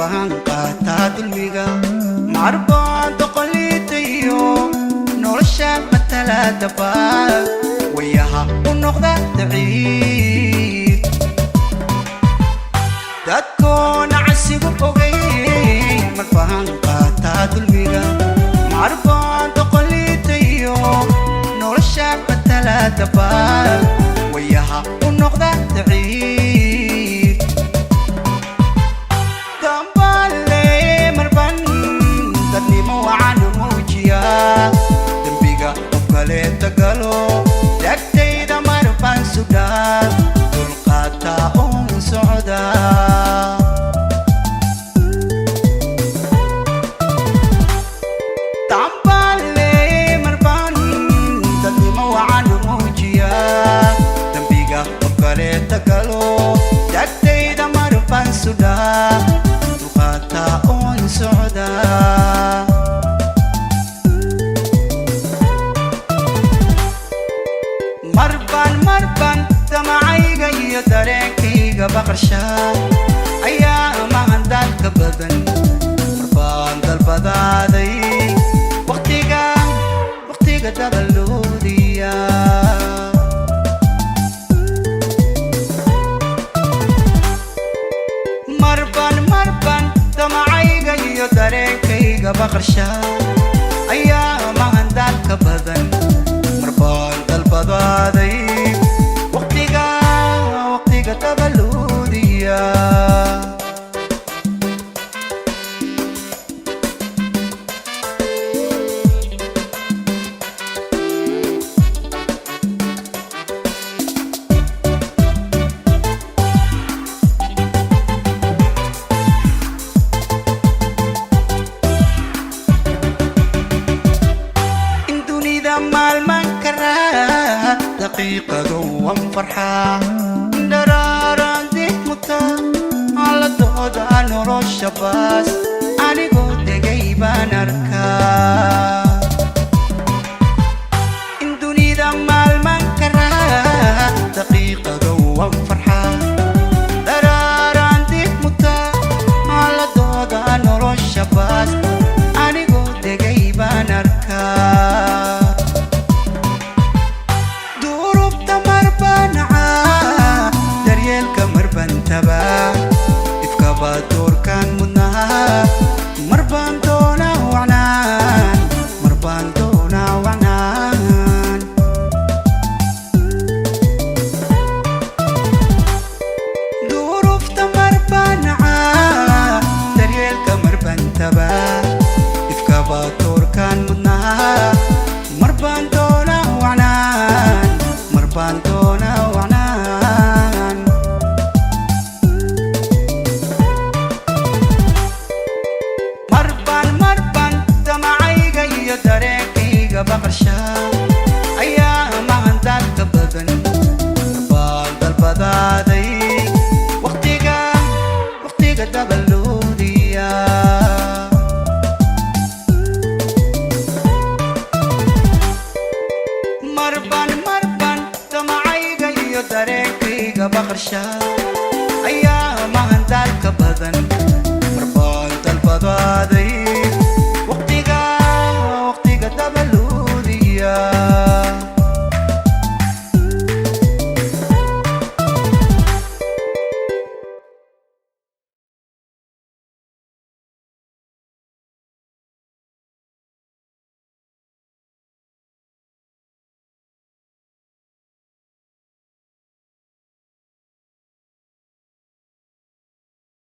marfaan qaataa dulmiga marbaan doqolitayo nolosha matalada baa wayaha u noqda daciif dadkoona casigu ogay marfaan qaataa dulmiga marbaan doqolitayo nolosha matalada baa wayaha u noqda daciif tagalo dagtayda marfaan sudaa dulqaata oon socda tambale marfaan dadnimo wacan muujiya dambiga qofkale tagalo dagtayda marfaan sudaa dulqaata oon socda marban damacayga iyo dareenkayga baqarshaa ayaa mahan dalka badan marbaan dalbadaaday waqtiga dabaloodiya marban damacayga iyo dareenkayga baqarshaa ayaa mahan dalka badan marbaan dalbadaaday waqtiga dabaloodiya in dunida maalman karaa daqiiqado wan farxaa daraaran dib muta ala dooda nolosha baas anigoo degay baan arkaa in dunida maalman karaa daqiiqado wan farxaa daraaran dib muta ala dooda nolosha baas anigoo degay baan arkaa ifkaba doorkan mudnaa marbaan doona wacnaan duruufta marbanacaa daryeelka marbantaba ifkaba doorkan mudnaa marbaan doona wacnaan marbaan doona wacnaan marban damacayga iyo dareenkayga baqarshaa ayaa mahan dalka badan marbaan dalbadaaday waqtiga dabaloodiya marban damacayga iyo dareenkayga baqarshaa ayaa mahan dalka badan marbaan dalbadaaday